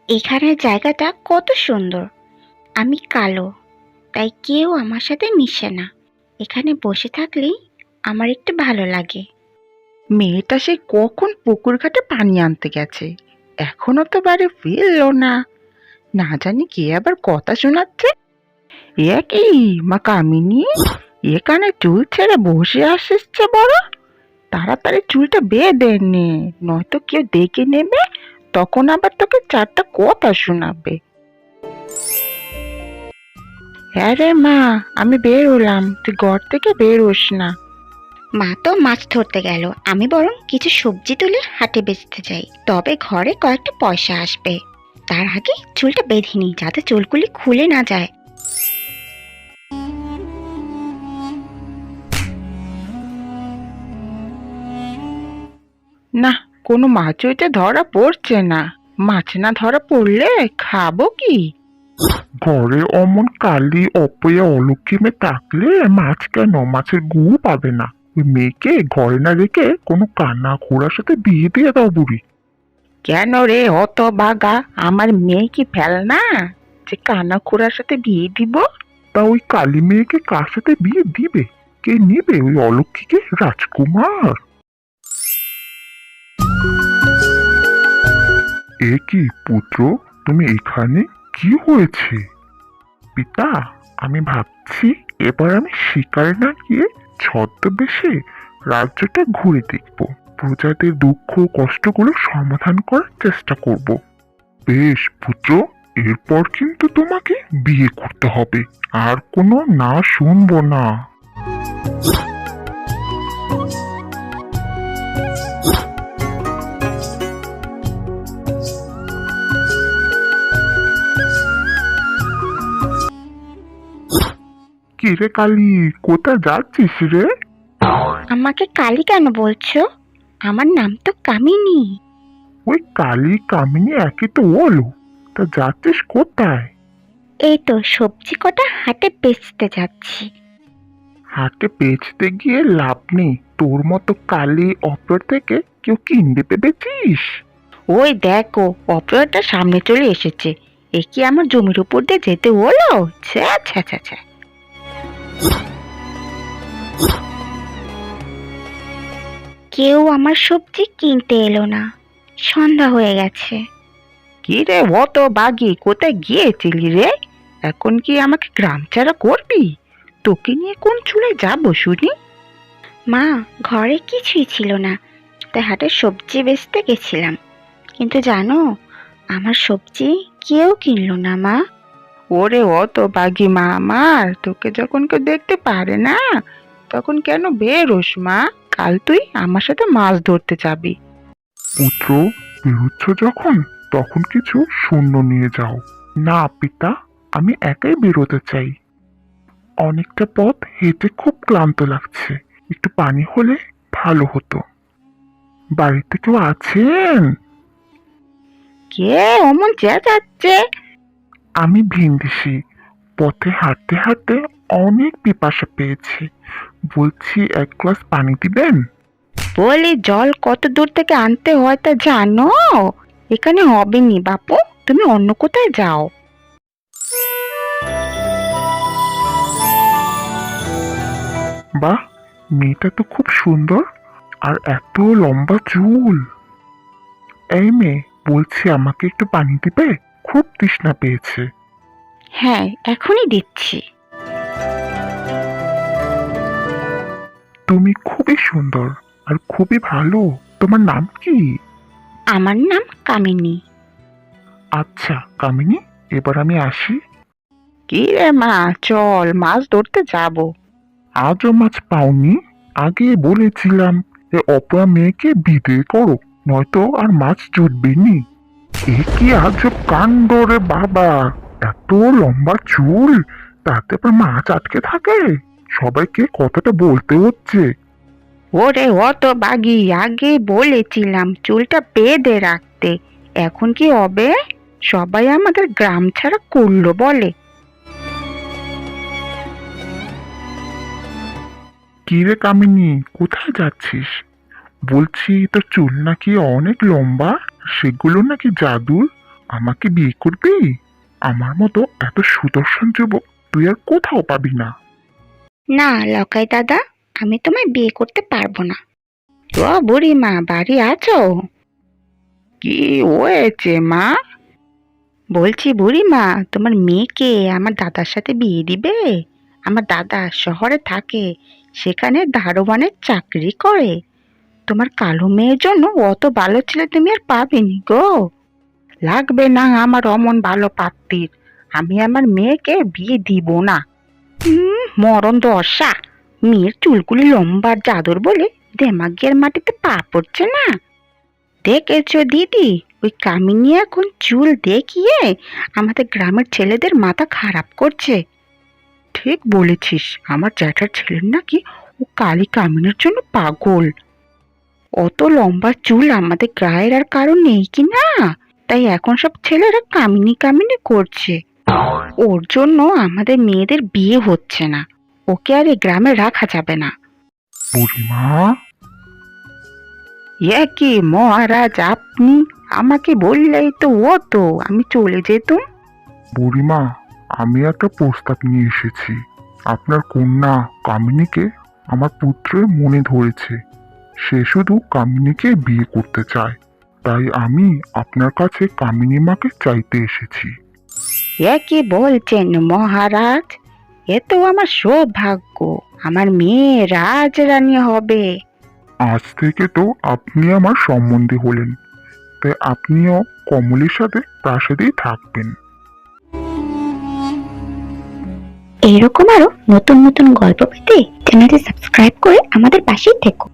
এখানের জায়গাটা কত সুন্দর। আমি কালো, তাই কেউ আমার সাথে মিশে না। এখানে বসে থাকলেই আমার একটু ভালো লাগে। মেয়েটা সে কখন পুকুর ঘাটে পানি আনতে গেছে, এখনো তো বাড়ি ফিরলো না। না জানি কে আবার কথা শোনাচ্ছে। এ কি মা কামিনী, এখানে চুল ছেড়ে বসে আসছে বড়? তাড়াতাড়ি চুলটা বেঁধে নে, নয়তো কেউ দেখে নেবে, তখন আবার তোকে চারটা কথা শোনাবে। হ্যাঁ রে মা, আমি বের হলাম, তুই ঘর থেকে বের হোস না। মা তো মাছ ধরতে গেল, আমি বরং কিছু সবজি তুলে হাটে বেচতে যাই, তবে ঘরে কয়েকটা পয়সা আসবে। তার আগে চুলটা বেঁধে নিই, যাতে চুলগুলি খুলে না যায়। না, কোনো মাছ ওইটা ধরা পড়ছে না। মাছ না ধরা পড়লে খাবো কি? ঘরে অমন কালি অপয়া অলক্ষী মেয়ে থাকলে মাছ কেন, মাছের গু পাবে না। ওই মেয়েকে ঘরে না রেখে কোনো কানা ঘোড়ার সাথে বিয়ে দিয়ে দাও বুড়ি। কেন রে অত বাগা, আমার মেয়ে কি ফেলনা যে কানা খোড়ার সাথে বিয়ে দিব? তা ওই কালী মেয়েকে কার সাথে বিয়ে দিবে? কে নিবে ওই অলক্ষীকে? রাজকুমার? এ কি পুত্র, তুমি এখানে? কি হয়েছে? পিতা, আমি ভাবছি এবার আমি শিকারে না গিয়ে ছদ্মবেশে রাজ্যটা ঘুরে দেখব, প্রজাদের দুঃখ কষ্টগুলো সমাধান করার চেষ্টা করব। বেশ পুত্র, এরপর কিন্তু তোমাকে বিয়ে করতে হবে, আর কোনো না শুনবো না। কি রে কালী, কোথায় যাচ্ছিস রে? আমাকে কালী কেন বলছো? আমার নাম তো কামিনী। ওই কালী কামিনী একই তো হলো। তা যাচ্ছিস কোথায়? এই তো সবজি কটা হাটে বেচতে যাচ্ছি। হাটে বেচতে গিয়ে লাভ নেই, তোর মতো কালী অপর থেকে কেউ কিনতে পেরেছিস? ওই দেখো, অপরাধটা সামনে চলে এসেছে। এ কি আমার জমির উপর দিয়ে যেতে হলো? ছ্যা ছ্যা ছ্যা ছ্যা। কেউ আমার সবজি কিনতে এলো না, সন্ধ্যা হয়ে গেছে। কি রে অত বাগি, কোথায় গিয়েছিলি রে? এখন কি আমাকে গ্রাম ছাড়া করবি? তোকে নিয়ে কোন চুলে যাবো শুনি? মা, ঘরে কিছুই ছিল না, তাই হাটে সবজি বেচতে গেছিলাম। কিন্তু জানো, আমার সবজি কেউ কিনলো না মা। ওরে অত বাগি মা আমার, তোকে যখন কেউ দেখতে পারে না তখন কেন বেরোস মা? কাল তুই আমার সাথে মাছ ধরতে যাবি। পুত্র, বেরোচ্ছ যখন, তখন কিছু শূন্য নিয়ে যাও। না পিতা, আমি একাই বেরোতে চাই। অনেকটা পথ হেঁটে খুব ক্লান্ত লাগছে, একটু পানি হলে ভালো হতো। বাড়িতে কেউ আছেন? কে অমন চেঁচাচ্ছে? আমি ভিনদেশি, পথে হাঁটতে হাঁটতে অনেক পিপাসা পেয়েছে, বলছি এক গ্লাস পানি দিবেন? বলি জল কত দূর থেকে আনতে হয় তা জানো? এখানে হবে নি বাপু, তুমি অন্য কোথায় যাও। বাহ, মেয়েটা তো খুব সুন্দর, আর এত লম্বা চুল। এই মেয়ে, বলছি আমাকে একটু পানি দিবে? খুব তৃষ্ণা পেয়েছে। হ্যাঁ, এখনই দিচ্ছি। তুমি খুবই সুন্দর আর খুবই ভালো। তোমার নাম কি? আমার নাম কামিনী। আচ্ছা কামিনী, এবার আমি আসি। কি রে মা, চল মাছ ধরতে যাবো। আজও মাছ পাওনি? আগে বলেছিলাম যে অপয়া মেয়েকে বিয়ে করো, নয়তো আর মাছ জুটবে নি। এ কি আজব কাণ্ড রে বাবা! এত লম্বা চুল, তাতে আবার মাছ আটকে থাকে। সবাইকে কথাটা বলতে হচ্ছে। ওরে অত বাগি, আগে বলেছিলাম চুলটা বেঁধে রাখতে, এখন কি হবে? সবাই আমাদের গ্রাম ছাড়া করলো বলে। কি রে কামিনী, কোথায় যাচ্ছিস? বলছি তোর চুল নাকি অনেক লম্বা, সেগুলো নাকি জাদুর। আমাকে বিয়ে করবি? আমার মতো এত সুদর্শন যুবক তুই আর কোথাও পাবি না। না লকাই দাদা, আমি তোমায় বিয়ে করতে পারবো না। তো বুড়িমা বাড়ি আছো? কি হয়েছে মা? বলছি বুড়িমা, তোমার মেয়েকে আমার দাদার সাথে বিয়ে দিবে? আমার দাদা শহরে থাকে, সেখানে দারোয়ানের চাকরি করে। তোমার কালো মেয়ের জন্য অত ভালো ছেলে তুমি আর পাবেনি গো। লাগবে না আমার অমন ভালো পাত্রীর, আমি আমার মেয়েকে বিয়ে দিব না। মরণ দশা, মেয়ের চুলগুলি লম্বার জাদুর বলে দেমাগের মাটিতে পা পড়ছে না। দেখেছো দিদি, ওই কামিনী এখন চুল দেখিয়ে আমাদের গ্রামের ছেলেদের মাথা খারাপ করছে। ঠিক বলেছিস, আমার জ্যাঠার ছেলের নাকি ও কালী কামিনের জন্য পাগল। অত লম্বা চুল আমাদের গায়ের আর কারো নেই কি না, তাই এখন সব ছেলেরা কামিনী কামিনী করছে। ওর জন্য আমাদের মেয়েদের বিয়ে হচ্ছে না, ওকে আর এই গ্রামে রাখা যাবে না। বুড়িমা, এ কি মহারাজ, আপনি আমাকে বললেই তো হতো, আমি চলে যেতুম। বুড়িমা, আমি একটা প্রস্তাব নিয়ে এসেছি। আপনার কন্যা কামিনীকে আমার পুত্রের মনে ধরেছে। সে শুধু কামিনীকে বিয়ে করতে চায়, তাই আমি আপনার কাছে কামিনী মাকে চাইতে এসেছি। এ কি বলছেন মহারাজ? এ তো আমার সৌভাগ্য, আমার মেয়ে রাজরানী হবে। আজ থেকে তো আপনি আমার সম্বন্ধী হলেন, তাই আপনিও কমলের সাথে প্রাসাদেই থাকবেন। এইরকম আরো নতুন নতুন গল্প পেতে চ্যানেলটি সাবস্ক্রাইব করে আমাদের পাশেই থেকো।